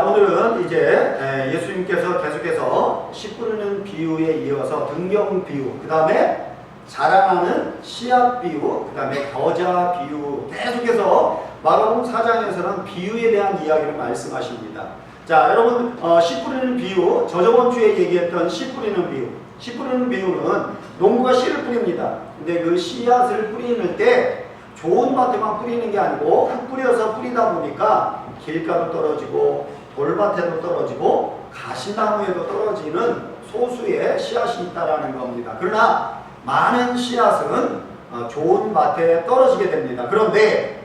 오늘은 이제 예수님께서 계속해서 씨 뿌리는 비유에 이어서 등경 비유, 그 다음에 자라나는 씨앗 비유, 그 다음에 겨자 비유, 계속해서 마가복음 4장에서는 비유에 대한 이야기를 말씀하십니다. 자, 여러분, 씨 뿌리는 비유, 저번 주에 얘기했던 씨 뿌리는 비유. 씨 뿌리는 비유는 농부가 씨를 뿌립니다. 근데 그 씨앗을 뿌리는 때 좋은 밭에만 뿌리는 게 아니고 흙 뿌려서 뿌리다 보니까 길가도 떨어지고 돌밭에도 떨어지고 가시나무에도 떨어지는 소수의 씨앗이 있다라는 겁니다. 그러나 많은 씨앗은 좋은 밭에 떨어지게 됩니다. 그런데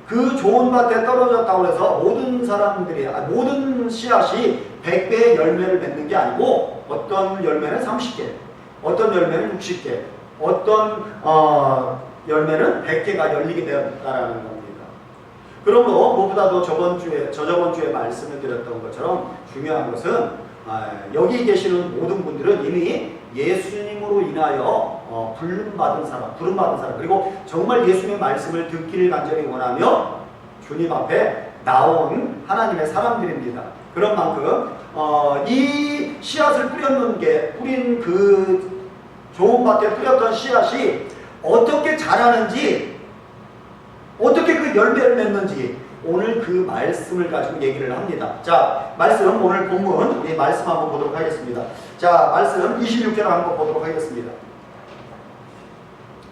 그 좋은 밭에 떨어졌다고 해서 모든 사람들이, 모든 씨앗이 100배의 열매를 맺는 게 아니고 어떤 열매는 30개, 어떤 열매는 60개, 어떤 열매는 100개가 열리게 되었다라는 겁니다. 그러므로 무엇보다도 저저번 주에 말씀을 드렸던 것처럼 중요한 것은 여기 계시는 모든 분들은 이미 예수님으로 인하여 부름받은 사람, 그리고 정말 예수님의 말씀을 듣기를 간절히 원하며 주님 앞에 나온 하나님의 사람들입니다. 그런 만큼 이 씨앗을 뿌린 그 좋은 밭에 뿌렸던 씨앗이 어떻게 자라는지, 어떻게 그 열매를 맺는지 오늘 그 말씀을 가지고 얘기를 합니다. 자, 말씀, 오늘 본문, 이 말씀 한번 보도록 하겠습니다. 자, 말씀 26절 한번 보도록 하겠습니다.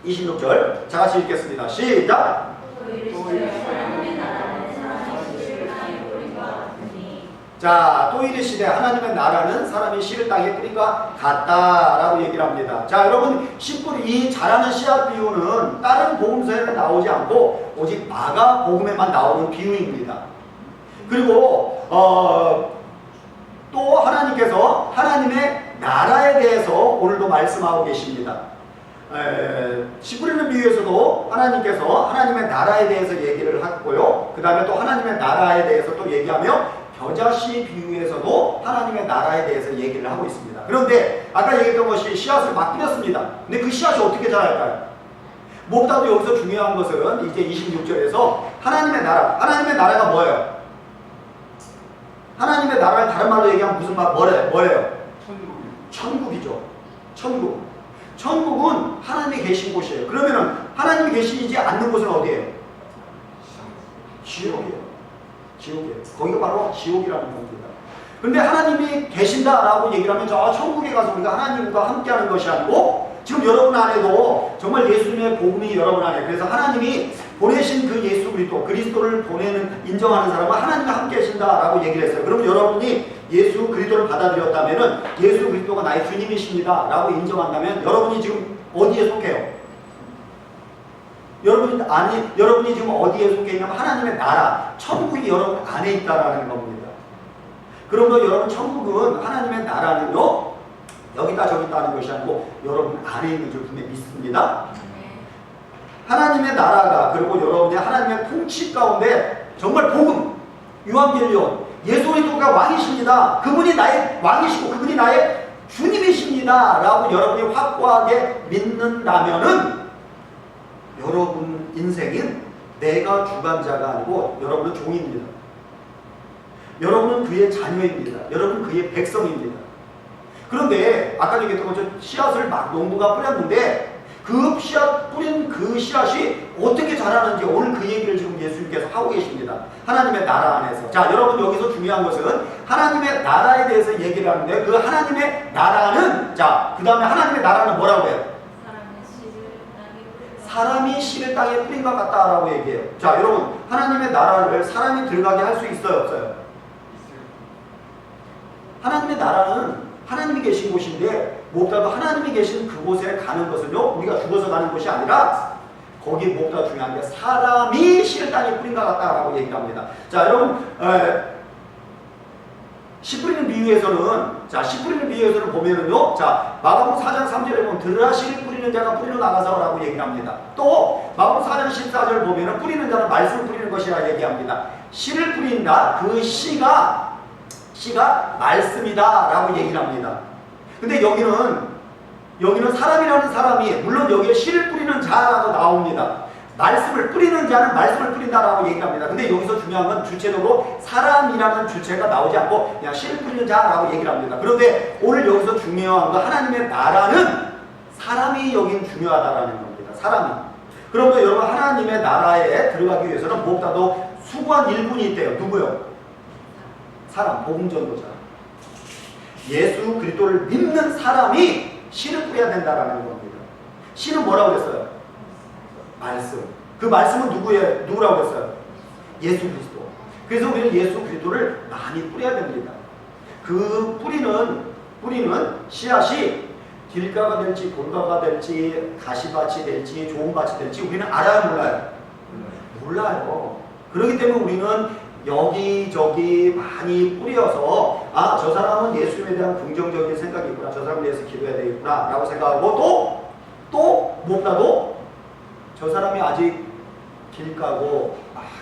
26절, 자, 같이 읽겠습니다. 시작! 자, 또 이르시되 하나님의 나라는 사람이 씨를 땅에 뿌린 것 같다라고 얘기를 합니다. 자, 여러분, 이 자라는 씨앗 비유는 다른 복음서에는 나오지 않고 오직 마가복음에만 나오는 비유입니다. 그리고 또 하나님께서 하나님의 나라에 대해서 오늘도 말씀하고 계십니다. 씨 뿌리는 비유에서도 하나님께서 하나님의 나라에 대해서 얘기를 했고요. 그 다음에 또 하나님의 나라에 대해서 또 얘기하며 겨자씨 비유에서도 하나님의 나라에 대해서 얘기를 하고 있습니다. 그런데 아까 얘기했던 것이 씨앗을 막 뿌렸습니다. 근데 그 씨앗이 어떻게 자랄까요? 무엇보다도 여기서 중요한 것은 이제 26절에서 하나님의 나라가 뭐예요? 하나님의 나라를 다른 말로 얘기하면 무슨 뭐예요? 천국이죠. 천국은 하나님이 계신 곳이에요. 그러면은 하나님이 계시지 않는 곳은 어디예요? 지옥이에요. 거기가 바로 지옥이라는 겁니다. 그런데 하나님이 계신다라고 얘기를 하면 저 천국에 가서 우리가 하나님과 함께하는 것이 아니고 지금 여러분 안에도 정말 예수님의 복음이 여러분 안에, 그래서 하나님이 보내신 그 예수 그리스도를 인정하는 사람은 하나님과 함께 계신다라고 얘기를 했어요. 그럼 여러분이 예수 그리스도를 받아들였다면은 예수 그리스도가 나의 주님이십니다 라고 인정한다면 여러분이 지금 어디에 속해요? 여러분이 지금 어디에 속해 있냐면 하나님의 나라, 천국이 여러분 안에 있다라는 겁니다. 그러므로 여러분 천국은, 하나님의 나라는요, 여기다 저기다 하는 것이 아니고 여러분 안에 있는 줄 분명히 믿습니다. 하나님의 나라가, 그리고 여러분의 하나님의 통치 가운데 정말 복음, 유한겔리온, 예수 그리스도가 왕이십니다. 그분이 나의 왕이시고 그분이 나의 주님이십니다 라고 여러분이 확고하게 믿는다면은 여러분 인생은 내가 주관자가 아니고 여러분은 종입니다. 여러분은 그의 자녀입니다. 여러분은 그의 백성입니다. 그런데 아까 얘기했던 것처럼 씨앗을 막 농부가 뿌렸는데 그 뿌린 그 씨앗이 어떻게 자라는지 오늘 그 얘기를 지금 예수님께서 하고 계십니다. 하나님의 나라 안에서. 자, 여러분 여기서 중요한 것은 하나님의 나라에 대해서 얘기를 하는데 그 하나님의 나라는, 자, 그 다음에 하나님의 나라는 뭐라고 해요? 사람이 씨를 땅에 뿌린 것 같다라고 얘기해요. 자, 여러분, 하나님의 나라를 사람이 들어가게 할 수 있어요, 없어요? 하나님의 나라는 하나님이 계신 곳인데 무엇보다도 하나님이 계신 그곳에 가는 것은요, 우리가 죽어서 가는 것이 아니라 거기 무엇보다 중요한 게 사람이 씨를 땅에 뿌린 것 같다라고 얘기를 합니다. 자, 여러분, 씨 뿌리는 비유에서는 보면은요, 자, 마가복음 4장 3절에 보면 들으라 씨를 뿌리는 자가 뿌리러 나가서라고 얘기를 합니다. 또 마가복음 4장 14절 보면은 뿌리는 자는 말씀을 뿌리는 것이라 얘기합니다. 씨를 뿌린다, 그 씨가 말씀이다 라고 얘기를 합니다. 근데 여기는 사람이라는 사람이, 물론 여기에 씨를 뿌리는 자라고 나옵니다. 말씀을 뿌리는 자는 말씀을 뿌린다라고 얘기합니다. 근데 여기서 중요한 건 주체적으로 사람이라는 주체가 나오지 않고 그냥 씨를 뿌리는 자라고 얘기를 합니다. 그런데 오늘 여기서 중요한 건 하나님의 나라는 사람이 여긴 중요하다라는 겁니다. 사람이. 그러면 여러분 하나님의 나라에 들어가기 위해서는 무엇보다도 수고한 일꾼이 있대요. 누구요? 사람, 복음전도자. 예수 그리스도를 믿는 사람이 씨를 뿌려야 된다라는 겁니다. 씨는 뭐라고 했어요? 말씀. 그 말씀은 누구라고 했어요? 예수 그리스도. 그래서 우리는 예수 그리스도를 많이 뿌려야 됩니다. 그 뿌리는 씨앗이 길가가 될지 골가가 될지 가시밭이 될지 좋은 밭이 될지 우리는 알아요, 몰라요? 몰라요. 그렇기 때문에 우리는 여기저기 많이 뿌려서 아, 저 사람은 예수님에 대한 긍정적인 생각이 있구나, 저 사람을 위해서 기도해야 되겠구나 라고 생각하고 또 무엇보다도 저 사람이 아직 길가고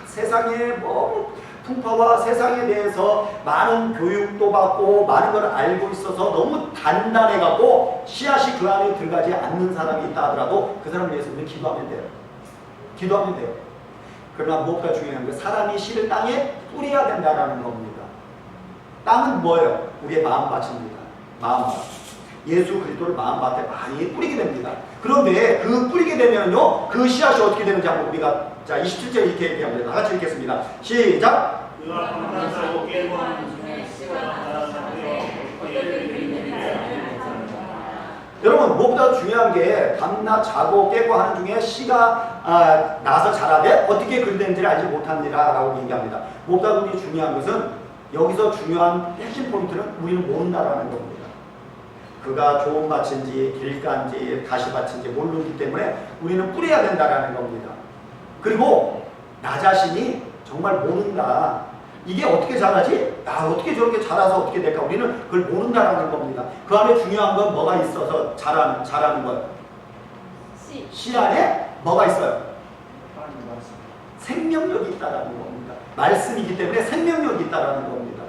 세상에 뭐 풍파와 세상에 대해서 많은 교육도 받고 많은 걸 알고 있어서 너무 단단해갖고 씨앗이 그 안에 들어가지 않는 사람이 있다 하더라도 그 사람을 위해서 우리는 기도하면 돼요. 기도하면 돼요. 그러나 무엇보다 중요한 건 사람이 씨를 땅에 뿌려야 된다는 겁니다. 땅은 뭐예요? 우리의 마음밭입니다. 마음밭. 예수 그리스도를 마음밭에 많이 뿌리게 됩니다. 그런데 그 뿌리게 되면요, 그 씨앗이 어떻게 되는지 한번 우리가 자 27절 이렇게 얘기합니다. 다 같이 읽겠습니다. 시작. 여러분 무엇보다 중요한 게 밤낮 자고 깨고 하는 중에 씨가 나서 자라되 어떻게 그리되는지를 알지 못합니다 라고 얘기합니다. 무엇보다 우리 중요한 것은 여기서 중요한 핵심 포인트는 우리는 모른다라는 겁니다. 그가 좋은 밭인지 길가인지 가시밭인지 모르기 때문에 우리는 뿌려야 된다라는 겁니다. 그리고 나 자신이 정말 모른다. 이게 어떻게 자라지? 어떻게 저렇게 자라서 어떻게 될까? 우리는 그걸 모른다라는 겁니다. 그 안에 중요한 건 뭐가 있어서 자라는 것? 씨 안에 뭐가 있어요? 생명력이 있다라는 겁니다. 말씀이기 때문에 생명력이 있다라는 겁니다.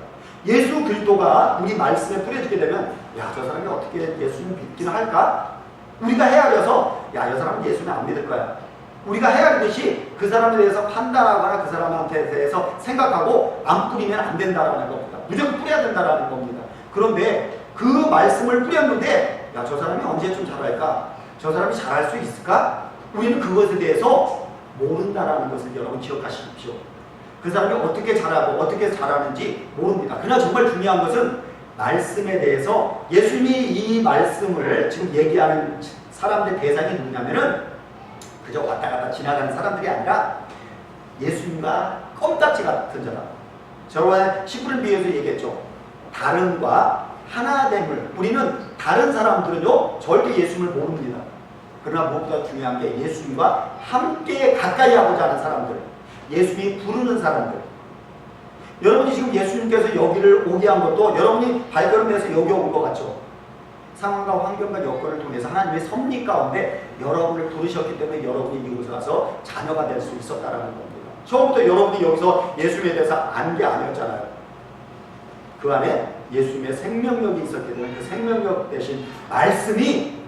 예수 그리스도가 우리 말씀에 뿌려지게 되면 야, 저 사람이 어떻게 예수님 믿기는 할까? 우리가 헤아려서 야, 저 사람은 예수님 안 믿을 거야. 우리가 헤아리듯이 그 사람에 대해서 판단하거나 그 사람한테 대해서 생각하고 안 뿌리면 안 된다라는 겁니다. 무조건 뿌려야 된다라는 겁니다. 그런데 그 말씀을 뿌렸는데 야, 저 사람이 언제쯤 자랄까? 저 사람이 잘할 수 있을까? 우리는 그것에 대해서 모른다라는 것을 여러분 기억하십시오. 그 사람이 어떻게 자라고 어떻게 자라는지 모릅니다. 그러나 정말 중요한 것은 말씀에 대해서 예수님이 이 말씀을 지금 얘기하는 사람들 대상이 누구냐면은 그저 왔다 갔다 지나가는 사람들이 아니라 예수님과 껌딱지 같은 사람. 저번에 10분을 비해서 얘기했죠. 다른과 하나됨을. 우리는 다른 사람들은요 절대 예수님을 모릅니다. 그러나 무엇보다 중요한 게 예수님과 함께 가까이 하고자 하는 사람들, 예수님이 부르는 사람들. 여러분이 지금 예수님께서 여기를 오게 한 것도 여러분이 발걸음해서 여기 온 것 같죠? 상황과 환경과 여건을 통해서 하나님의 섭리 가운데 여러분을 부르셨기 때문에 여러분이 이곳에 와서 자녀가 될 수 있었다는 겁니다. 처음부터 여러분이 여기서 예수님에 대해서 안 게 아니었잖아요. 그 안에 예수님의 생명력이 있었기 때문에 그 생명력 대신 말씀이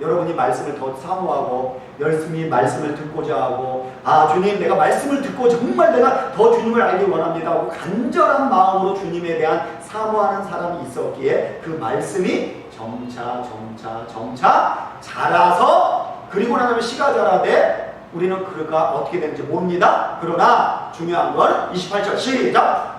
여러분이 말씀을 더 사모하고 열심히 말씀을 듣고자 하고 아 주님 내가 말씀을 듣고 정말 내가 더 주님을 알기 원합니다 하고 간절한 마음으로 주님에 대한 사모하는 사람이 있었기에 그 말씀이 점차 자라서 그리고 나면 씨가 자라되 우리는 그가 어떻게 되는지 모릅니다. 그러나 중요한 건 28절 시작.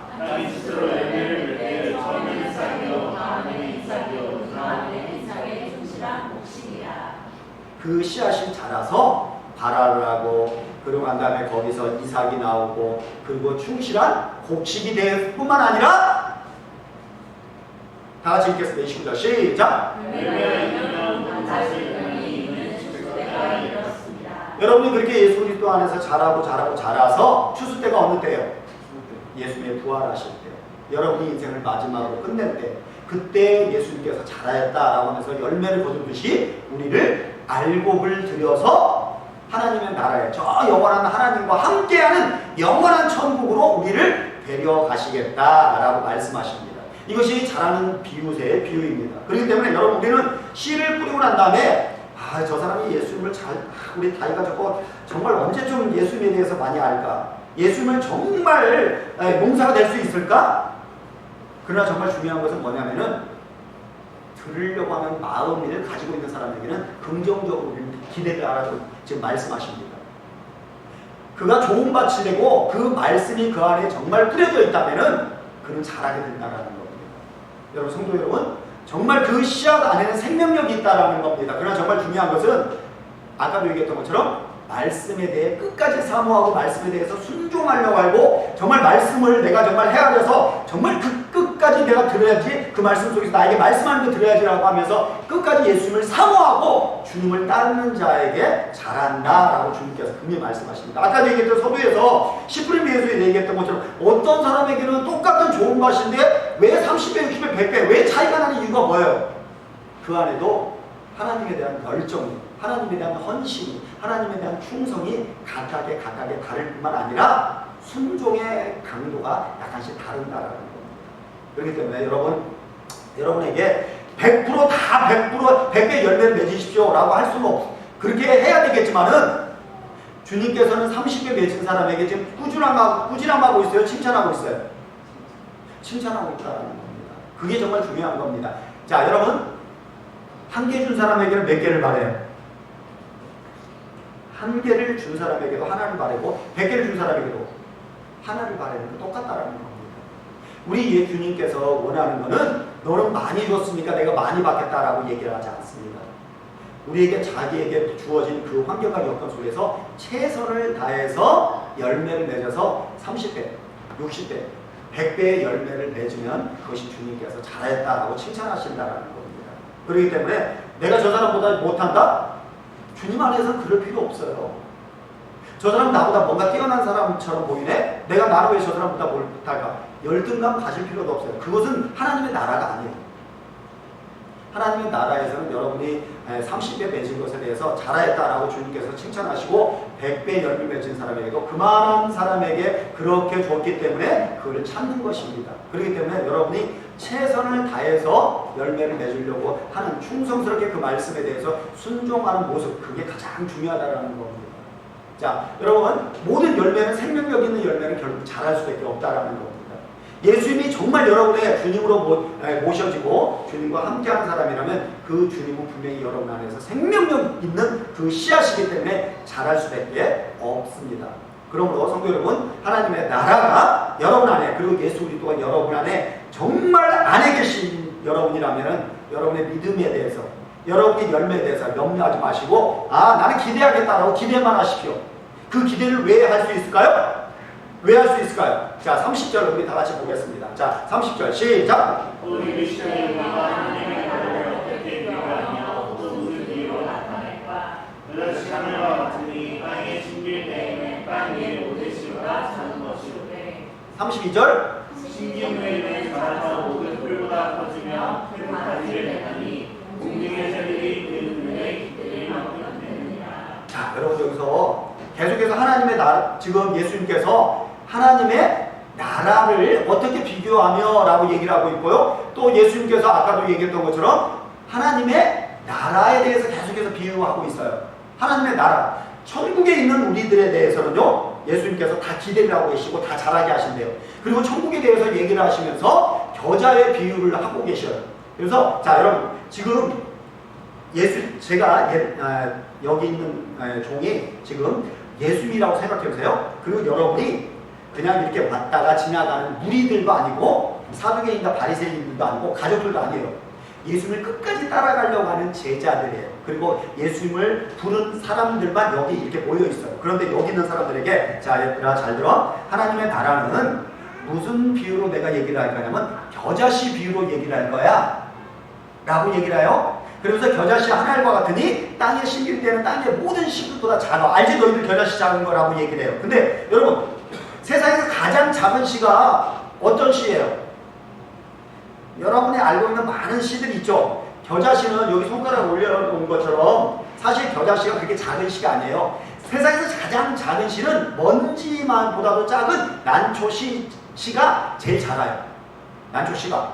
그 씨앗이 자라서 발화를 하고 그러고 난 다음에 거기서 이삭이 나오고 그리고 충실한 곡식이 될 뿐만 아니라 다 같이 읽겠습니다. 29절 시작. 여러분이 그렇게 예수 그리스도 안에서 자라서 추수 때가 어느 때예요? 예수님의 부활하실 때. 여러분이 인생을 마지막으로 끝낼 때. 그때 예수님께서 자라였다라고 하면서 열매를 거두듯이 우리를 알곡을 들여서 하나님의 나라에 저 영원한 하나님과 함께하는 영원한 천국으로 우리를 데려가시겠다라고 말씀하십니다. 이것이 자라는 비유세의 비유입니다. 그렇기 때문에 여러분 우리는 씨를 뿌리고 난 다음에 아, 저 사람이 예수님을 우리 다이가 저거 정말 언제쯤 예수님에 대해서 많이 알까? 예수님을 정말 농사가 될 수 있을까? 그러나 정말 중요한 것은 뭐냐면은 들으려고 하는 마음을 가지고 있는 사람에게는 긍정적으로 기대를 하라고 지금 말씀하십니다. 그가 좋은 밭이 되고 그 말씀이 그 안에 정말 뿌려져 있다면은 그는 잘하게 된다라는 겁니다. 여러분, 성도 여러분, 정말 그 씨앗 안에는 생명력이 있다라는 겁니다. 그러나 정말 중요한 것은 아까도 얘기했던 것처럼 말씀에 대해 끝까지 사모하고 말씀에 대해서 순종하려고 하고 정말 말씀을 내가 정말 헤아려서 정말 그 끝까지 내가 들어야지, 그 말씀 속에서 나에게 말씀하는 거 들어야지라고 하면서 끝까지 예수님을 사모하고 주님을 따르는 자에게 잘한다라고 주님께서 분명히 말씀하십니다. 아까도 얘기했던 서두에서 10분의 비에서 얘기했던 것처럼 어떤 사람에게는 똑같은 좋은 밭인데 왜 30배, 60배, 100배 왜 차이가 나는 이유가 뭐예요? 그 안에도 하나님에 대한 열정이, 하나님에 대한 헌신이, 하나님에 대한 충성이 각각의 다를 뿐만 아니라 순종의 강도가 약간씩 다른다라는 겁니다. 그렇기 때문에 여러분에게 100%다 100배 열매를 맺으십시오 라고 할 수는 없어. 그렇게 해야 되겠지만은 주님께서는 30배 맺은 사람에게 지금 꾸준함하고 있어요? 칭찬하고 있어요? 칭찬하고 있다는 겁니다. 그게 정말 중요한 겁니다. 자, 여러분, 한 개 준 사람에게는 몇 개를 바래요? 한 개를 준 사람에게도 하나를 바라고 100개를 준 사람에게도 하나를 바라는 거 똑같다라는 겁니다. 우리 예수님께서 원하는 것은 너는 많이 줬으니까 내가 많이 받겠다라고 얘기를 하지 않습니다. 우리에게 자기에게 주어진 그 환경과 여건 속에서 최선을 다해서 열매를 맺어서 30배, 60배, 100배의 열매를 맺으면 그것이 주님께서 잘했다라고 칭찬하신다라는 겁니다. 그렇기 때문에 내가 저 사람보다 못한다? 주님 안에서는 그럴 필요 없어요. 저 사람 나보다 뭔가 뛰어난 사람처럼 보이네? 내가 나를 왜 저 사람보다 못할까? 열등감 가질 필요도 없어요. 그것은 하나님의 나라가 아니에요. 하나님의 나라에서는 여러분이 30배 맺은 것에 대해서 잘하였다라고 주님께서 칭찬하시고 100배 열매 맺은 사람에게도 그만한 사람에게 그렇게 줬기 때문에 그걸 찾는 것입니다. 그렇기 때문에 여러분이 최선을 다해서 열매를 맺으려고 하는 충성스럽게 그 말씀에 대해서 순종하는 모습, 그게 가장 중요하다는 겁니다. 자, 여러분, 모든 열매는 생명력 있는 열매는 결국 잘할 수밖에 없다라는 겁니다. 예수님이 정말 여러분의 주님으로 모셔지고 주님과 함께하는 사람이라면 그 주님은 분명히 여러분 안에서 생명력 있는 그 씨앗이기 때문에 잘할 수밖에 없습니다. 그러므로 성도 여러분, 하나님의 나라가 여러분 안에, 그리고 예수 그리스도가 여러분 안에 정말 안에 계신 여러분이라면 여러분의 믿음에 대해서, 여러분의 열매에 대해서 염려하지 마시고, 아, 나는 기대하겠다라고 기대만 하십시오. 그 기대를 왜 할 수 있을까요? 왜 할 수 있을까요? 자, 30절 우리 다 같이 보겠습니다. 자, 30절 시작! 우리 그리스도의 하나님의 나라를 어떻게 비교하며 또 무슨 이유로 나타낼까? 그것이 하늘과 같으니 땅에 심길 때에는 땅 위에 모든 씨가 자는 것이오되 32절 심긴 후에는 자라서 모든 풀보다 커지며 큰 가지를 내나니 공중의 새들이 그 눈에 깃들을 만들면 되느니라. 자, 여러분 여기서 계속해서 하나님의 나라, 지금 예수님께서 하나님의 나라를 어떻게 비교하며 라고 얘기를 하고 있고요. 또 예수님께서 아까도 얘기했던 것처럼 하나님의 나라에 대해서 계속해서 비유하고 있어요. 하나님의 나라, 천국에 있는 우리들에 대해서는요, 예수님께서 다 기대를 하고 계시고 다 잘하게 하신대요. 그리고 천국에 대해서 얘기를 하시면서 겨자의 비유를 하고 계셔요. 그래서 자, 여러분, 지금 제가 여기 있는 종이 지금 예수님이라고 생각해 보세요. 그리고 여러분이 그냥 이렇게 왔다가 지나가는 무리들도 아니고 사두개인과 바리새인들도 아니고 가족들도 아니에요. 예수님을 끝까지 따라가려고 하는 제자들이에요. 그리고 예수님을 부른 사람들만 여기 이렇게 모여 있어요. 그런데 여기 있는 사람들에게, 자, 얘들아 잘 들어. 하나님의 나라는 무슨 비유로 내가 얘기를 할 거냐면 겨자씨 비유로 얘기를 할 거야 라고 얘기를 해요. 그러면서 겨자씨 하늘과 같으니 땅에 심길 때는 땅의 모든 씨보다 작아. 알지? 너희들 겨자씨 작은 거라고 얘기를 해요. 근데 여러분, 세상에서 가장 작은 씨가 어떤 씨예요? 여러분이 알고 있는 많은 씨들이 있죠. 겨자씨는 여기 손가락 올려놓은 것처럼 사실 겨자씨가 그렇게 작은 씨가 아니에요. 세상에서 가장 작은 씨는 먼지만보다도 작은 난초씨가 제일 작아요. 난초씨가.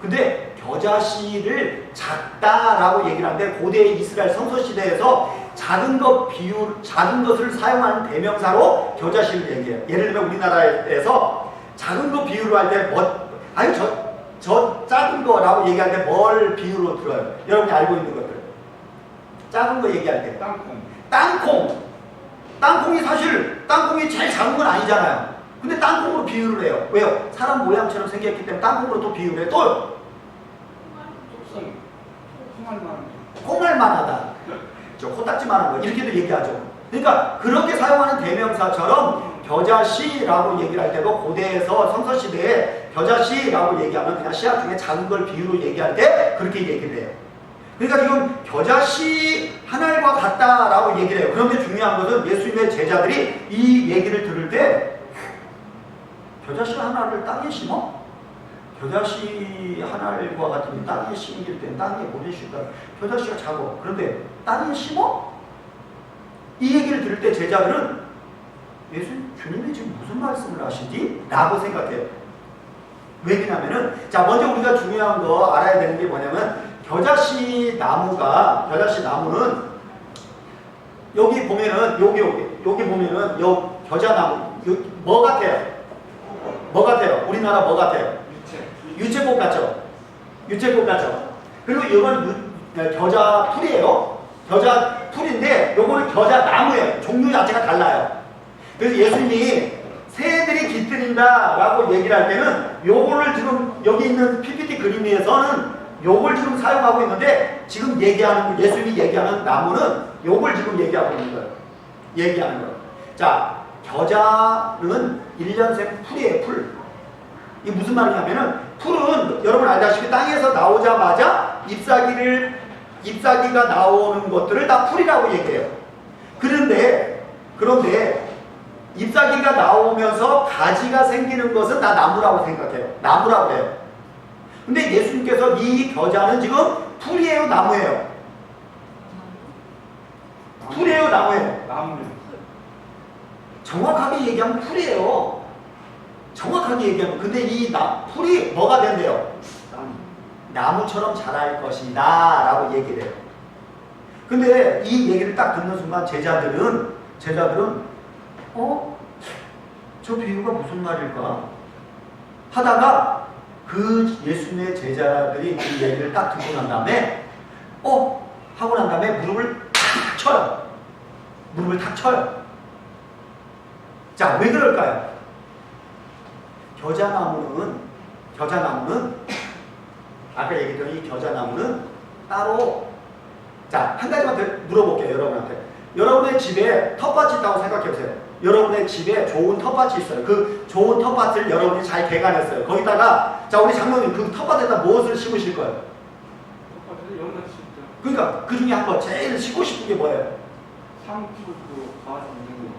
근데 겨자씨를 작다라고 얘기를 하는데 고대 이스라엘 성서 시대에서 작은 것을 사용하는 대명사로 겨자씨를 얘기해요. 예를 들면 우리나라에서 작은 거 비유로 할 때 아니 저 작은 거라고 얘기할 때 뭘 비유로 들어요? 여러분이 알고 있는 것들. 작은 거 얘기할 때 땅콩이 사실 땅콩이 제일 작은 건 아니잖아요. 근데 땅콩으로 비유를 해요. 왜요? 사람 모양처럼 생겼기 때문에 땅콩으로 또 비유를 해요. 또요. 콩알만하다. 저 코딱지만한 거 이렇게도 얘기하죠. 그러니까 그렇게 사용하는 대명사처럼 겨자씨라고 얘기를 할 때도 고대에서 성서시대에 겨자씨라고 얘기하면 그냥 씨앗 중에 작은 걸 비유로 얘기할 때 그렇게 얘기를 해요. 그러니까 지금 겨자씨 하나과 같다라고 얘기를 해요. 그런데 중요한 것은 예수님의 제자들이 이 얘기를 들을 때 겨자씨 하나를 땅에 심어? 겨자씨 하나과 같은 땅에 심길 때 땅에 못 심다. 겨자씨가 작아. 그런데 땅에 심어? 이 얘기를 들을 때 제자들은 주님이 지금 무슨 말씀을 하시지? 라고 생각해요. 왜냐면은 자 먼저 우리가 중요한 거 알아야 되는 게 뭐냐면 겨자씨 나무는 여기 보면은 여기 보면은 요 겨자나무 뭐 같아요? 우리나라 뭐 같아요? 유채꽃 같죠? 그리고 이건 겨자 풀이에요. 겨자 풀인데 요거는 겨자 나무예요. 종류 자체가 달라요. 그래서 예수님이 새들이 깃들인다 라고 얘기를 할 때는 요거를 지금 여기 있는 PPT 그림에서는 요걸 지금 사용하고 있는데 지금 예수님이 얘기하는 나무는 요걸 지금 얘기하고 있는 거예요. 자, 겨자는 1년생 풀이에요. 풀. 이게 무슨 말이냐면은 풀은 여러분 알다시피 땅에서 나오자마자 잎사귀가 나오는 것들을 다 풀이라고 얘기해요. 그런데 잎사귀가 나오면서 가지가 생기는 것은 다 나무라고 생각해요. 나무라고 해요. 근데 예수님께서 이 겨자는 지금 풀이에요, 나무예요? 풀이에요, 나무예요? 나무예요. 정확하게 얘기하면 풀이에요. 근데 이 풀이 뭐가 된대요? 나무처럼 자랄 것이다 라고 얘기를 해요. 근데 이 얘기를 딱 듣는 순간 제자들은 저 비유가 무슨 말일까? 하다가 그 예수님의 제자들이 그 얘기를 딱 듣고 난 다음에 하고 난 다음에 무릎을 탁 쳐요. 자, 왜 그럴까요? 겨자나무는 아까 얘기했던 이 겨자나무는 따로 자, 한 가지만 더 물어볼게요. 여러분한테. 여러분의 집에 텃밭이 있다고 생각해보세요. 여러분의 집에 좋은 텃밭이 있어요. 그 좋은 텃밭을 여러분이 잘 개간했어요. 거기다가 자, 우리 장로님 그 텃밭에다 무엇을 심으실 거예요? 텃밭에 연락 심죠. 그러니까 그 중에 한 번 제일 심고 싶은 게 뭐예요?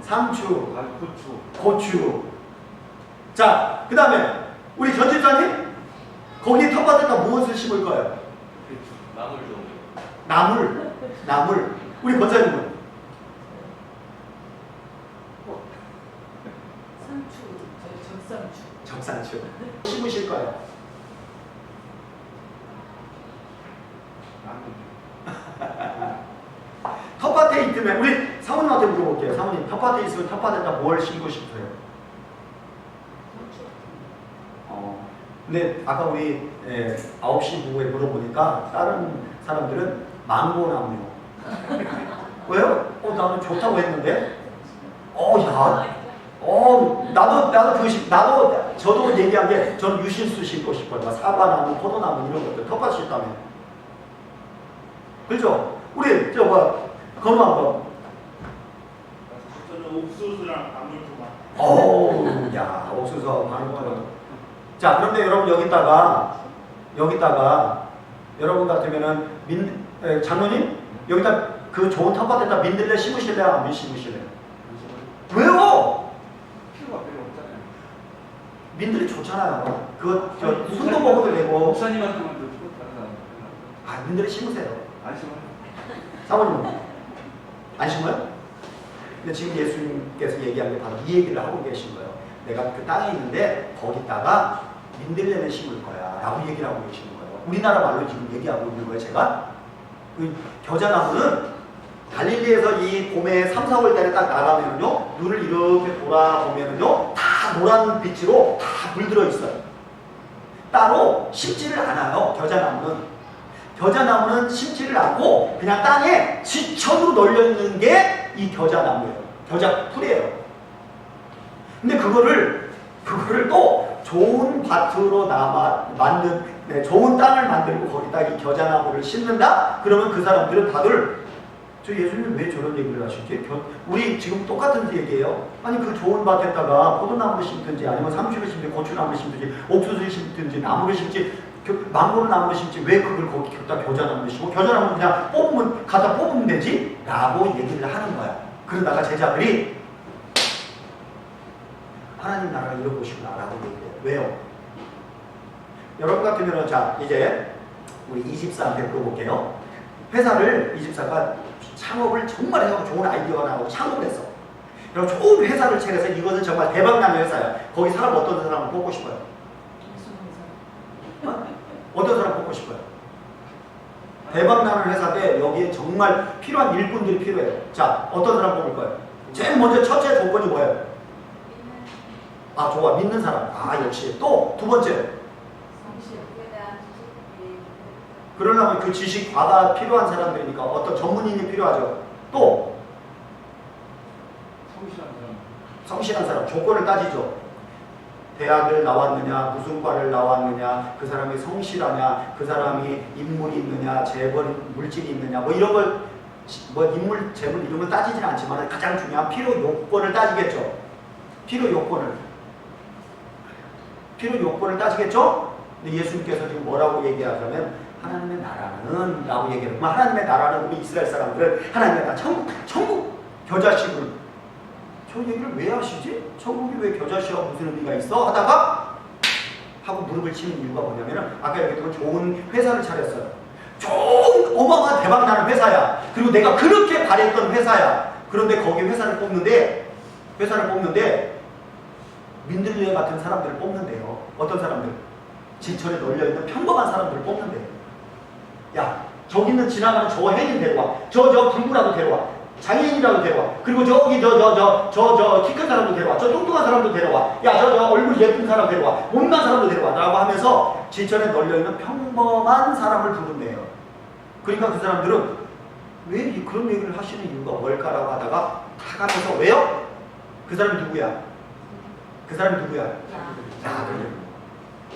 상추, 고추. 자, 그 다음에 우리 전 집사님 거기 텃밭에다 무엇을 심을 거예요? 나물. 우리 권사님은? 적상추. 심으실 거예요? 텃밭에 있으면 우리 사모님한테 물어볼게요. 사모님 텃밭에 있으면 텃밭에다 뭘 심고 싶어요? 근데 아까 우리 9시 부부에 물어보니까 다른 사람들은 망고 나무요. 왜요? 나는 좋다고 했는데 저도 얘기한 게 저는 유실수 심고 싶어요. 사과나무, 포도나무 이런 것들 텃밭 심다면 그렇죠? 우리 건우 한번. 저는 옥수수랑 방울토마토. 옥수수하고 방울토마토. 자, 그런데 여러분 여기다가 여러분 같으면은 장로님 여기다 그 좋은 텃밭에다 민들레 심으실래요? 안 심으실래요? 왜요? 필요가 별로 없잖아요. 민들레 좋잖아요. 그거 순도 먹어도 되고. 목사님한테만 좀 민들레 심으세요. 안 심어요? 사모님 안 심어요? 근데 지금 예수님께서 얘기한 게 바로 이 얘기를 하고 계신 거예요. 내가 그 땅에 있는데 거기다가 민들레를 심을 거야 라고 얘기를 하고 계시는 거예요. 우리나라 말로 지금 얘기하고 있는 거예요. 제가 그 겨자나무는 갈릴리에서 이 봄에 3, 4월 달에 딱 나가면은요, 눈을 이렇게 돌아보면은요, 다 노란 빛으로 다 물들어 있어요. 따로 심지를 않아요. 겨자나무는 심지를 않고 그냥 땅에 지천으로 널려 있는 게 이 겨자나무예요. 겨자풀이에요. 근데 그거를 또 좋은 밭으로 좋은 땅을 만들고 거기다 이 겨자나무를 심는다? 그러면 그 사람들은 다들 저 예수님 왜 저런 얘기를 하시지? 우리 지금 똑같은 얘기예요. 아니 그 좋은 밭에다가 포도나무를 심든지 아니면 상추를 심든지 고추나무를 심든지 옥수수를 심든지 나무를 심지 망고를 나무를 심지 왜 그걸 거기다 겨자나무를 심고 겨자나무는 그냥 갖다 뽑으면 되지? 라고 얘기를 하는 거야. 그러다가 제자들이 하나님 나라가 이런 곳이구나 라고 얘기해요. 왜요? 여러분 같으면 자 이제 우리 24한테 물어볼게요. 회사를 24가 창업을 정말 해서 좋은 아이디어가 나오고 창업을 했어. 그럼 좋은 회사를 차려서 이것은 정말 대박나는 회사야. 거기 어떤 사람을 뽑고 싶어요? 어떤 사람 뽑고 싶어요? 대박나는 회사인데 여기에 정말 필요한 일꾼들이 필요해요. 자, 어떤 사람 뽑을 거예요? 제일 먼저 첫째 조건이 뭐예요? 아, 좋아. 믿는 사람. 아, 역시. 또 두 번째. 그러려면 그 지식과가 필요한 사람들이니까 어떤 전문인이 필요하죠. 또 성실한 사람. 조건을 따지죠. 대학을 나왔느냐, 무슨 과를 나왔느냐, 그 사람이 성실하냐, 그 사람이 인물이 있느냐, 재벌 물질이 있느냐, 뭐 이런 걸, 뭐 인물, 재물 이런 걸 따지진 않지만 가장 중요한 필요 요건을 따지겠죠. 필요 요건을 따지겠죠. 근데 예수님께서 지금 뭐라고 얘기하자면 하나님의 나라는 라고 얘기해요. 하나님의 나라는 우리 이스라엘 사람들은 하나님의 나라, 천국 겨자씨를 저 얘기를 왜 하시지? 천국이 왜 겨자씨와 무슨 의미가 있어? 하다가 하고 무릎을 치는 이유가 뭐냐면은 아까 얘기했던 좋은 회사를 차렸어요. 좋은 어마어마한 대박나는 회사야. 그리고 내가 그렇게 바랬던 회사야. 그런데 거기 회사를 뽑는데 민들레 같은 사람들을 뽑는데요. 어떤 사람들? 지천에 널려있는 평범한 사람들을 뽑는데요. 야, 저기 있는 지나가는 저 행인 데려와. 저 불구라도 데려와. 장애인이라도 데려와. 그리고 저기 키 큰 사람도 데려와. 저 뚱뚱한 사람도 데려와. 야, 저 얼굴 예쁜 사람 데려와. 못난 사람도 데려와. 라고 하면서 지천에 널려있는 평범한 사람을 부른대요. 그러니까 그 사람들은 왜 그런 얘기를 하시는 이유가 뭘까라고 하다가 다 가면서 왜요? 그 사람이 누구야? 나를.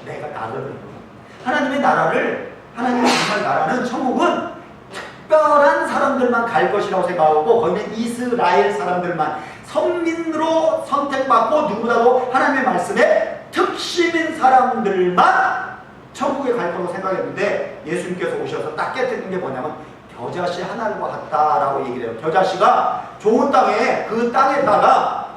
내가 나를. 하나님의 정말 나라는 천국은 특별한 사람들만 갈 것이라고 생각하고 거기는 이스라엘 사람들만 선민으로 선택받고 누구라도 하나님의 말씀에 특심인 사람들만 천국에 갈 거라고 생각했는데 예수님께서 오셔서 딱 깨뜨린 게 뭐냐면 겨자씨 하나과 같다라고 얘기를 해요. 겨자씨가 좋은 땅에 그 땅에다가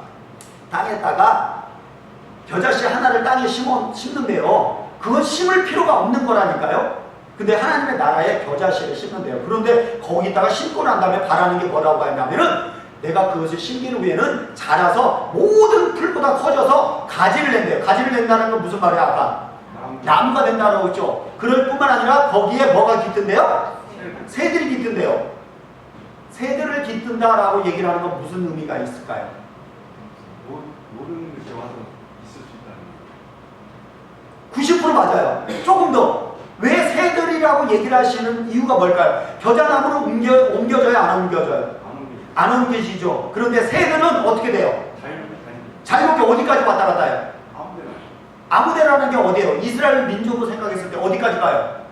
겨자씨 하나를 땅에 심는데요. 그건 심을 필요가 없는 거라니까요. 근데 하나님의 나라에 겨자씨를 심는데요. 그런데 거기다가 심고 난 다음에 바라는 게 뭐라고 하냐면은 내가 그것을 심긴 후에는 자라서 모든 풀보다 커져서 가지를 낸대요. 가지를 낸다는 건 무슨 말이야 아까? 나무가 된다고 했죠. 그럴 뿐만 아니라 거기에 뭐가 깃든대요? 새들이 깃든대요. 새들을 깃든다라고 얘기를 하는 건 무슨 의미가 있을까요? 모르는 것이 와서 있을 수 있다는 90% 맞아요. 조금 더. 왜 새들이라고 얘기를 하시는 이유가 뭘까요? 겨자나무는 옮겨져요? 안 옮겨져요? 안 옮겨지죠. 그런데 새들은 어떻게 돼요? 자유롭게 어디까지 왔다 갔다 해요? 아무데라는 게 어디예요? 이스라엘 민족으로 생각했을 때 어디까지 가요?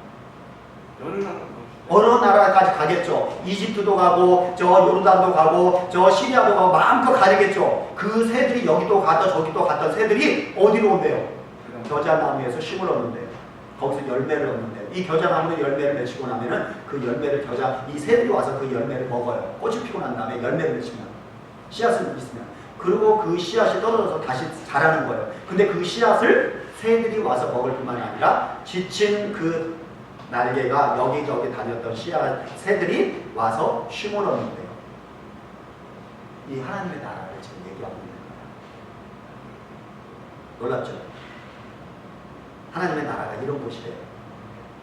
어느 나라까지 가겠죠. 이집트도 가고 저 요르단도 가고 저 시리아도 가고 마음껏 가겠죠. 그 새들이 여기도 갔다 저기도 갔던 새들이 어디로 온대요? 겨자나무에서 심을 얻는데요. 거기서 열매를 얻는데요. 이 겨자나무는 열매를 맺히고 나면은 그 열매를 이 새들이 와서 그 열매를 먹어요. 꽃이 피고 난 다음에 열매를 맺히면 씨앗을 있으면 그리고 그 씨앗이 떨어져서 다시 자라는 거예요. 근데 그 씨앗을 새들이 와서 먹을 뿐만이 아니라 지친 그 날개가 여기저기 다녔던 새들이 와서 심어 넣는데요. 이 하나님의 나라를 지금 얘기하고 있는 거예요. 놀랍죠? 하나님의 나라가 이런 곳이래요.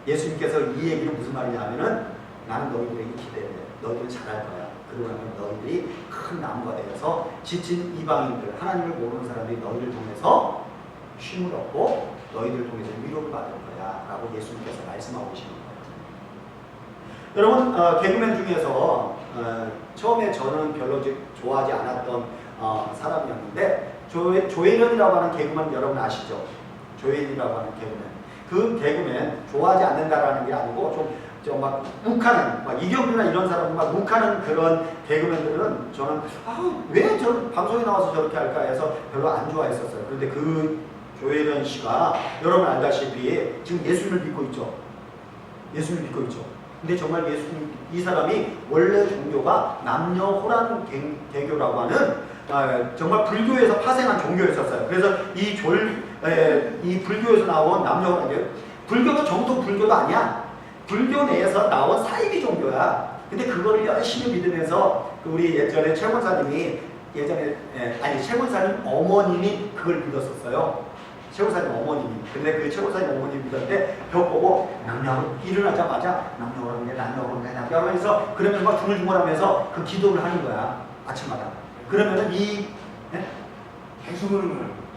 예수님께서 이 얘기는 무슨 말이냐 하면은 나는 너희들에게 기대해. 너희들은 잘할 거야. 그러고 나면 너희들이 큰 나무가 되어서 지친 이방인들, 하나님을 모르는 사람들이 너희를 통해서 쉼을 얻고 너희들을 통해서 위로를 받을 거야 라고 예수님께서 말씀하고 계시는 거예요. 여러분, 개그맨 중에서 처음에 저는 별로 좋아하지 않았던 사람이었는데 조혜련이라고 하는 개그맨 여러분 아시죠? 조혜련이라고 하는 개그맨. 그 개그맨 좋아하지 않는다라는 게 아니고 좀 막 욱하는, 막 이경규나 이런 사람 막 욱하는 그런 개그맨들은 저는 왜 저 방송에 나와서 저렇게 할까 해서 별로 안 좋아했었어요. 그런데 그 조혜련 씨가 여러분 알다시피 지금 예수님을 믿고 있죠. 예수님을 믿고 있죠. 근데 정말 예수님, 이 사람이 원래 종교가 남녀 호란 개교라고 하는 정말 불교에서 파생한 종교였었어요. 그래서 이 불교에서 나온 남녀 호란 개교, 불교도 정통 불교도 아니야. 불교 내에서 나온 사이비 종교야. 근데 그거를 열심히 믿으면서 우리 예전에 최 권사님 어머님이 그걸 믿었었어요. 최 권사님 어머님이. 근데 그 최 권사님 어머님이 믿었는데 벽 보고 일어나자마자 남녀호란계 그러면서 막 중얼중얼하면서 그 기도를 하는 거야. 아침마다. 그러면은 계속 하는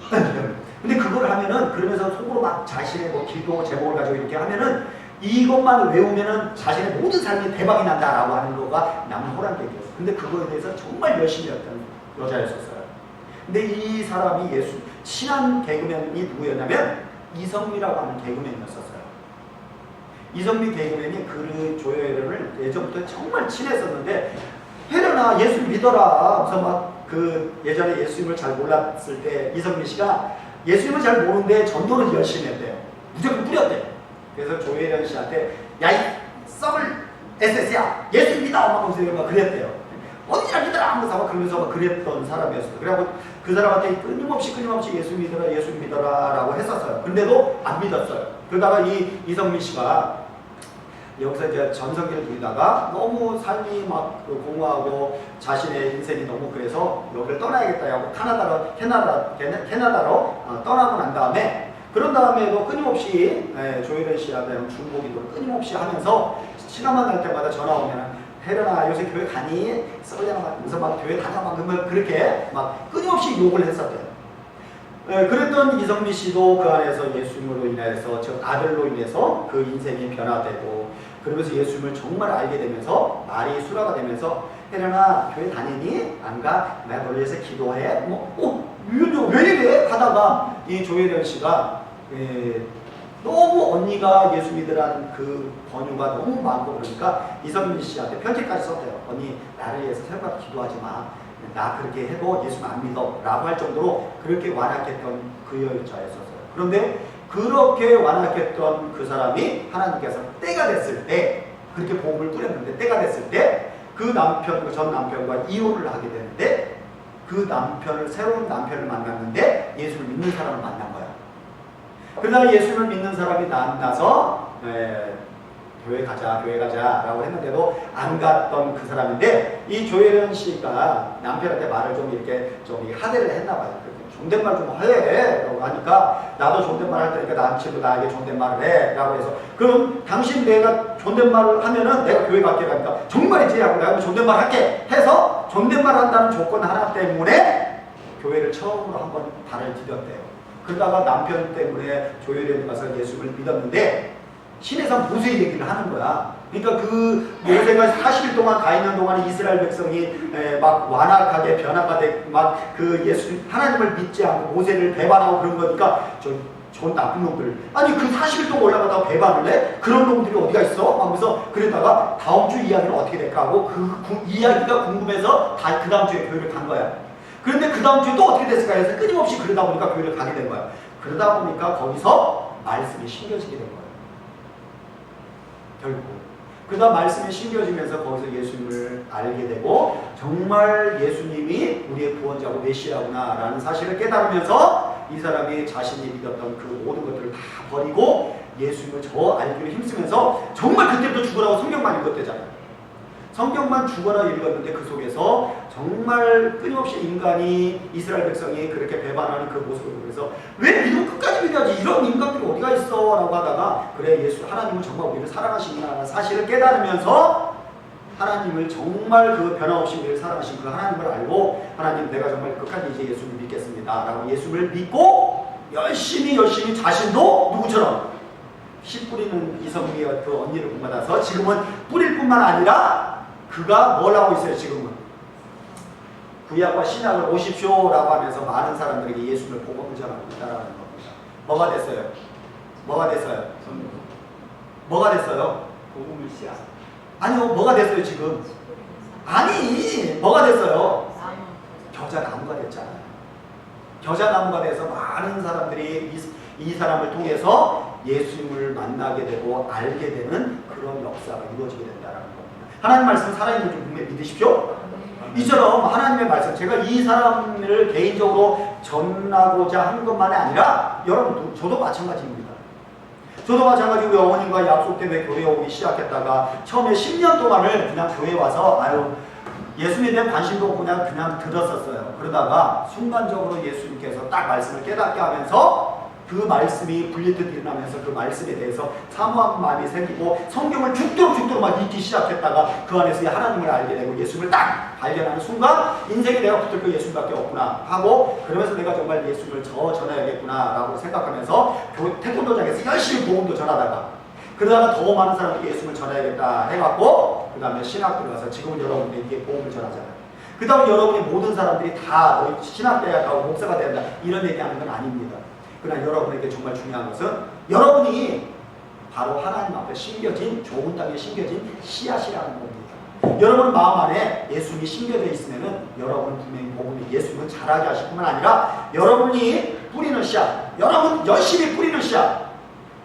거예요. 근데 그걸 하면은 그러면서 속으로 막 자신의 뭐 기도 제목을 가지고 이렇게 하면은 이것만 외우면은 자신의 모든 삶이 대박이 난다라고 하는 거가 남호란계였어요. 근데 그거에 대해서 정말 열심히 했던 여자였었어요. 근데 이 사람이 친한 개그맨이 누구였냐면 이성미라고 하는 개그맨이었었어요. 이성미 개그맨이 그 조혜련을 예전부터 정말 친했었는데 혜련아 예수 믿어라. 그래서 막 예전에 예수님을 잘 몰랐을 때 이성미 씨가 예수님을 잘 모르는데 전도를 열심히 했대요. 무조건 뿌렸대요. 그래서 조혜련 씨한테 야 이 썩을 SS야 예수 믿어 막 그랬대요. 언제나 믿어라 하면서 그러면서 막 그랬던 사람이었어요. 그래갖고 그 사람한테 끊임없이 예수 믿어라 라고 했었어요. 근데도 안 믿었어요. 그러다가 이성민 씨가 여기서 이제 전성기를 누리다가 너무 삶이 막 공허하고 자신의 인생이 너무 그래서 여기를 떠나야겠다 하고 캐나다로 떠나고 난 다음에 그런 다음에도 끊임없이 조혜련 씨한테 중보기도를 끊임없이 하면서 시간만 날 때마다 전화 오면 혜련아 요새 교회 가니? 썩으려나 무슨 막 교회 다녀 막 그렇게 막 끊임없이 욕을 했었대요. 그랬던 이성미 씨도 그 안에서 예수님으로 인해서 저 아들로 인해서 그 인생이 변화되고 그러면서 예수님을 정말 알게 되면서 말이 수라가 되면서 혜련아 교회 다니니? 안 가? 내가 너를 위해서 기도해? 왜 이래? 하다가 이 조혜련 씨가 너무 언니가 예수 믿으라는 그 권유가 너무 많고 그러니까 이성민 씨한테 편지까지 썼대요. 언니 나를 위해서 새벽 기도하지 마. 나 그렇게 해도 예수 안 믿어 라고 할 정도로 그렇게 완악했던 그 여자였었어요. 그런데 그렇게 완악했던 그 사람이 하나님께서 때가 됐을 때 그렇게 복음을 뿌렸는데 때가 됐을 때 그 전 남편과 이혼을 하게 되는데 그 새로운 남편을 만났는데 예수를 믿는 사람을 만난 거야. 그러다가 예수를 믿는 사람이 나서 교회 가자 라고 했는데도 안 갔던 그 사람인데 이 조혜련 씨가 남편한테 말을 좀 이렇게 하대를 했나 봐요. 존댓말 좀 해 라고 하니까 나도 존댓말 할 테니까 남친도 나에게 존댓말을 해 라고 해서 그럼 당신 내가 존댓말을 하면은 내가 교회 갈게 하니까 정말이지 하고 내가 존댓말 할게 해서 존댓말 한다는 조건 하나 때문에 교회를 처음으로 한번 발을 디뎠대요. 그러다가 남편 때문에 조혜련이 가서 예수를 믿었는데 신해상 모세 얘기를 하는 거야. 그러니까 그 모세가 40일 동안 가 있는 동안에 이스라엘 백성이 막 완악하게 변화가 막 그 예수 하나님을 믿지 않고 모세를 배반하고 그런 거니까 저 나쁜 놈들 아니 그 40일 동안 올라가다가 배반을 해? 그런 놈들이 어디가 있어? 막 하면서 그러다가 다음 주 이야기는 어떻게 될까 하고 그 이야기가 궁금해서 그 다음 주에 교회를 간 거야. 그런데 그 다음 주에 또 어떻게 됐을까 해서 끊임없이 그러다 보니까 교회를 가게 된 거야. 그러다 보니까 거기서 말씀이 심겨지게 된 거야. 결국 그러다 말씀이 심겨지면서 거기서 예수님을 알게 되고 정말 예수님이 우리의 구원자고 메시아구나 라는 사실을 깨달으면서 이 사람이 자신이 믿었던 그 모든 것들을 다 버리고 예수님을 저 알기로 힘쓰면서 정말 그때부터 죽으라고 성경만 읽었대잖아요. 성경만 죽어라 읽었는데 그 속에서 정말 끊임없이 인간이 이스라엘 백성이 그렇게 배반하는 그 모습을 보면서 왜 믿음 끝까지 믿어야지 이런 인간들이 어디가 있어 라고 하다가 그래 예수 하나님은 정말 우리를 사랑하시구나 사실을 깨달으면서 하나님을 정말 그 변함없이 우리를 사랑하신 그 하나님을 알고 하나님 내가 정말 끝까지 이제 예수를 믿겠습니다 라고 예수를 믿고 열심히 자신도 누구처럼 씨 뿌리는 이성미가 그 언니를 본받아서 지금은 뿌릴 뿐만 아니라 그가 뭘 하고 있어요 지금은 구약과 신약을 오십시오 라고 하면서 많은 사람들에게 예수를 복음을 전하고 있다는 겁니다. 뭐가 됐어요? 뭐가 됐어요? 뭐가 됐어요? 복음을 씨앗. 아니요 뭐가 됐어요 지금? 아니 뭐가 됐어요? 겨자나무가 됐잖아요. 겨자나무가 돼서 많은 사람들이 이 사람을 통해서 예수님을 만나게 되고 알게 되는 그런 역사가 이루어지게 된다는 겁니다. 하나님 말씀 살아있는 줄 분명히 믿으십시오. 이처럼 하나님의 말씀 제가 이 사람을 개인적으로 전하고자 한 것만이 아니라 여러분 저도 마찬가지입니다. 저도 마찬가지고 어머님과 약속 때문에 교회 오기 시작했다가 처음에 10년 동안을 그냥 교회 와서 예수님에 대한 관심도 없고 그냥 들었었어요. 그러다가 순간적으로 예수님께서 딱 말씀을 깨닫게 하면서 그 말씀이 불리듯 일어나면서 그 말씀에 대해서 사모한 마음이 생기고 성경을 죽도록 막 읽기 시작했다가 그 안에서 하나님을 알게 되고 예수님을 딱 발견하는 순간 인생에 내가 붙을 거 예수님밖에 없구나 하고 그러면서 내가 정말 예수님을 전해야겠구나 라고 생각하면서 태권도장에서 열심히 복음도 전하다가 그러다가 더 많은 사람들이 예수님을 전해야겠다 해갖고 그 다음에 신학 들어가서 지금은 여러분들에게 복음을 전하잖아요. 그 다음에 여러분이 모든 사람들이 다 너희 신학대학 가고 목사가 된다 이런 얘기하는 건 아닙니다. 그러나 여러분에게 정말 중요한 것은 여러분이 바로 하나님 앞에 심겨진 좋은 땅에 심겨진 씨앗이라는 겁니다. 여러분 마음 안에 예수님이 심겨져 있으면은 여러분 분명히 복음이 예수님을 자라게 하실 뿐만 아니라 여러분이 뿌리는 씨앗, 여러분 열심히 뿌리는 씨앗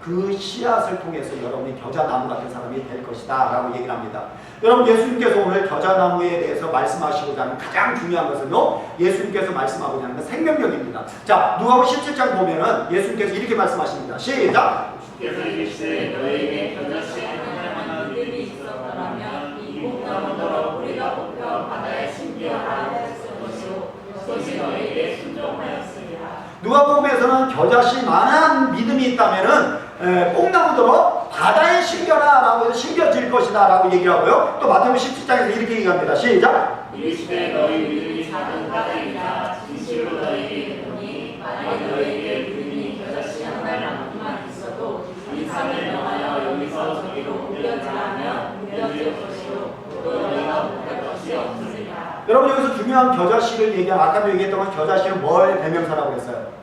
그 씨앗을 통해서 여러분이 겨자나무 같은 사람이 될 것이다 라고 얘기를 합니다. 여러분 예수님께서 오늘 겨자나무에 대해서 말씀하시고자 하는 가장 중요한 것은요 예수님께서 말씀하고자 하는 건 생명력입니다. 자 누가복음 17장 보면은 예수님께서 이렇게 말씀하십니다. 시작! 주께서 이르시되 너에게 겨자씨 하나만한 믿음이 있었더라면 이 목나무더러 우리가 뽑혀 바다에 심기어라 하였을 것이요 그것이 너에게 순종하였으리라. 누가복음에서는 겨자씨만한 믿음이 있다면은 뽕나무더러 바다에 심겨라 라고 해서 심겨질 것이다 라고 얘기를 하고요. 또 마태복음 17장에서 이렇게 얘기합니다. 시작! 이르시되 너희 믿음이 작은 바다이라 진실로 너희에게 이르노니 만일 너희에게 믿음이 겨자씨 한 알만큼만 있어도 이 산을 명하여 여기서 저기로 옮겨지라면 옮겨질 것이요 또 너희가 못할 것이 없으리라. 여러분 여기서 중요한 겨자씨를 얘기한 아까도 얘기했던 건 겨자씨는 뭘 대명사라고 했어요?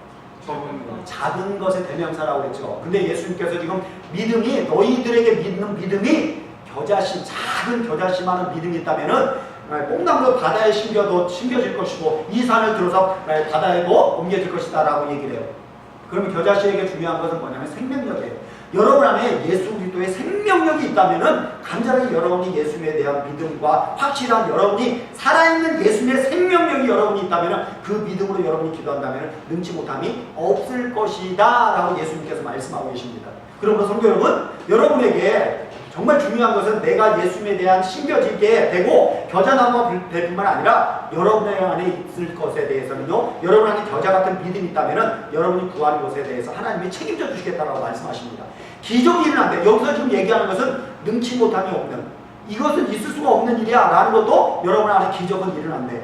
작은 것의 대명사라고 그랬죠. 근데 예수님께서 지금 믿음이 너희들에게 믿는 믿음이 겨자씨 작은 겨자씨만한 믿음이 있다면은 뽕나무도 바다에 심겨질 것이고 이 산을 들어서 바다에도 옮겨질 것이다 라고 얘기를 해요. 그러면 겨자씨에게 중요한 것은 뭐냐면 생명력이에요. 여러분 안에 예수 그리스도의 생명력이 있다면은 간절하게 여러분이 예수님에 대한 믿음과 확실한 여러분이 살아있는 예수님의 생명력이 여러분이 있다면은 그 믿음으로 여러분이 기도한다면은 능치 못함이 없을 것이다 라고 예수님께서 말씀하고 계십니다. 그러므로 성도 여러분, 여러분에게 정말 중요한 것은 내가 예수님에 대한 심겨지게 되고 겨자나무가 될 뿐만 아니라 여러분의 안에 있을 것에 대해서는요 여러분 안에 겨자 같은 믿음이 있다면 여러분이 구하는 것에 대해서 하나님이 책임져 주시겠다라고 말씀하십니다. 기적이 일어난대. 여기서 지금 얘기하는 것은 능치 못함이 없는 이것은 있을 수가 없는 일이야 라는 것도 여러분 안에 기적은 일어난대.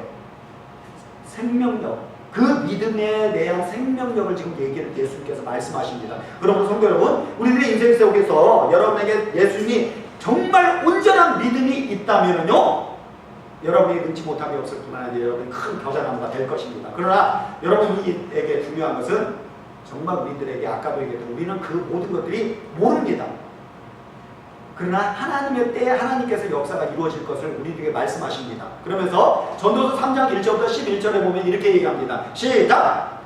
생명력 그 믿음에 대한 생명력을 지금 얘기를 예수님께서 말씀하십니다. 그러므로 성도 여러분 우리들의 인생 속에서 여러분에게 예수님이 정말 온전한 믿음이 있다면요 여러분이 능치 못함이 없을 뿐만 아니라 여러분이 큰 겨자나무가 될 것입니다. 그러나 여러분에게 중요한 것은 정말 우리들에게 아까도 얘기했던 우리는 그 모든 것들이 모릅니다. 그러나 하나님의 때에 하나님께서 역사가 이루어질 것을 우리에게 말씀하십니다. 그러면서 전도서 3장 1절부터 11절에 보면 이렇게 얘기합니다. 시작!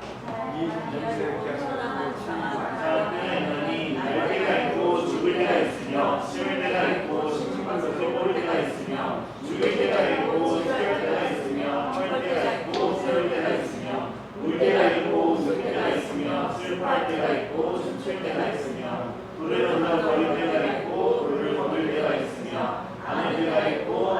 날 때가 있고 죽을 때가 있으며 심을 때가 있고 심판에서 오를 때가 있으며 죽을 때가 있고 세울 때가 있으며 헐 때가 있고 세울 때가 있으며 울 때가 있고 웃을 때가 있으며 슬퍼할 때가 있고 춤출 때가 있으며 불을 던져 버릴 때가 있고 불을 거둘 때가 있으며 하늘 때가 있고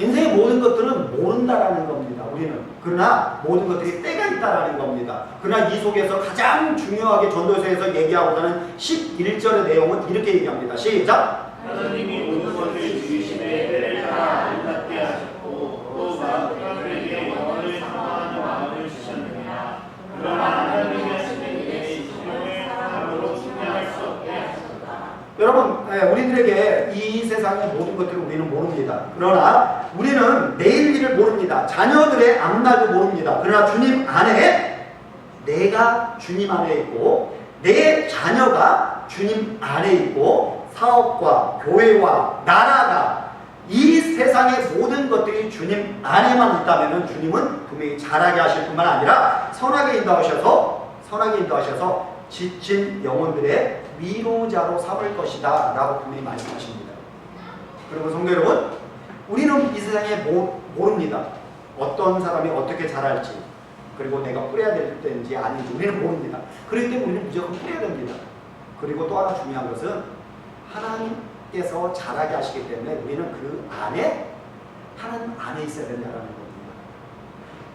인생의 모든 것들은 모른다라는 겁니다. 우리는. 그러나 모든 것들이 때가 있다라는 겁니다. 그러나 이 속에서 가장 중요하게 전도서에서 얘기하고자는 11절의 내용은 이렇게 얘기합니다. 시작! 하나님이 모든 것을 지으시되 때를 따라 아름답게 하셨고 또 마음에게 영원을 사모하는 마음을 주셨느니라. 그러나 하나님이 하시는 일에 시험을 사람으로 측량할 수 없게 하셨다. 여러분, 우리들에게 이 세상의 모든 것들을 우리는 모릅니다. 그러나 우리는 내일 일을 모릅니다. 자녀들의 앞날도 모릅니다. 그러나 주님 안에 내가 주님 안에 있고 내 자녀가 주님 안에 있고 사업과 교회와 나라가 이 세상의 모든 것들이 주님 안에만 있다면 주님은 분명히 잘하게 하실 뿐만 아니라 선하게 인도하셔서 지친 영혼들의 위로자로 삼을 것이다 라고 분명히 말씀하십니다. 그리고 성도 여러분, 우리는 이 세상에 모릅니다. 어떤 사람이 어떻게 자랄지, 그리고 내가 뿌려야 될 때인지 아닌지 우리는 모릅니다. 그렇기 때문에 우리는 무조건 뿌려야 됩니다. 그리고 또 하나 중요한 것은 하나님께서 자라게 하시기 때문에 우리는 그 안에 하나님 안에 있어야 된다는 겁니다.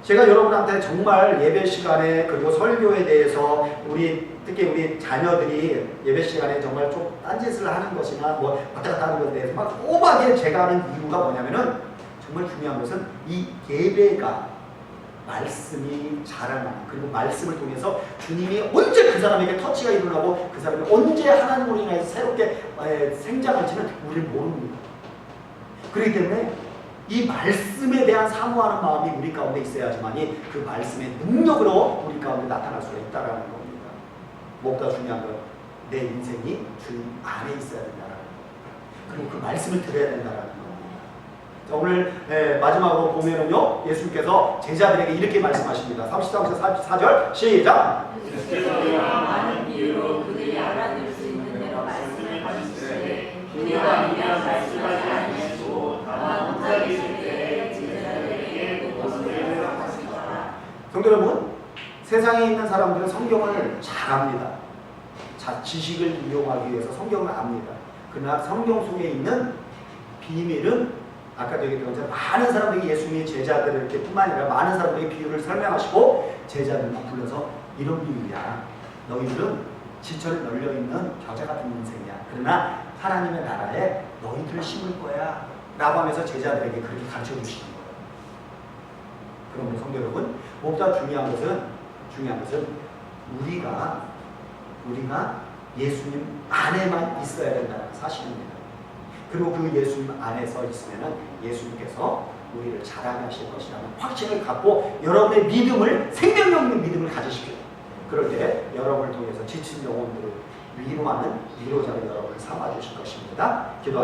제가 여러분한테 정말 예배 시간에 그리고 설교에 대해서 특히 우리 자녀들이 예배 시간에 정말 좀 딴짓을 하는 것이나 뭐 왔다 갔다 하는 것에 대해서 막 오버하게 제가 하는 이유가 뭐냐면은 정말 중요한 것은 이 예배가 말씀이 자라나는, 그리고 말씀을 통해서 주님이 언제 그 사람에게 터치가 일어나고 그 사람이 언제 하나님으로 인해서 새롭게 생장할지는 우리는 모릅니다. 그렇기 때문에 이 말씀에 대한 사모하는 마음이 우리 가운데 있어야지만이 그 말씀의 능력으로 우리 가운데 나타날 수가 있다는 겁니다. 무엇보다 중요한 건 내 인생이 주님 안에 있어야 된다는 겁니다. 그리고 그 말씀을 들어야 된다는 겁니다. 자, 오늘 마지막으로 보면은요, 예수님께서 제자들에게 이렇게 말씀하십니다. 33절 44절 시작! 예수께서 많은 이유로 그들이 알아들 수 있는 대로 말씀을 하시되 비밀 아니면 말씀하지 아니하시고 다만 혼자 계실 때에 제자들에게 무엇을 하시더라. 성도 여러분, 세상에 있는 사람들은 성경을 잘 압니다. 지식을 이용하기 위해서 성경을 압니다. 그러나 성경 속에 있는 비밀은 아까도 얘기했던 것처럼 많은 사람들이 예수님의 제자들에게 뿐만 아니라 많은 사람들이 비유를 설명하시고 제자들만 불러서 이런 비유야. 너희들은 지천에 널려있는 겨자 같은 인생이야. 그러나 하나님의 나라에 너희들을 심을 거야 라고 하면서 제자들에게 그렇게 가르쳐 주시는 거예요. 그러므로 성도 여러분, 무엇보다 중요한 것은 우리가 예수님 안에만 있어야 된다는 사실입니다. 그리고 그 예수님 안에서 있으면 예수님께서 우리를 자라게 하실 것이라는 확신을 갖고 여러분의 믿음을, 생명력 있는 믿음을 가지십시오. 그럴 때 여러분을 통해서 지친 영혼들을 위로하는 위로자로 여러분을 삼아주실 것입니다. 기도하겠습니다.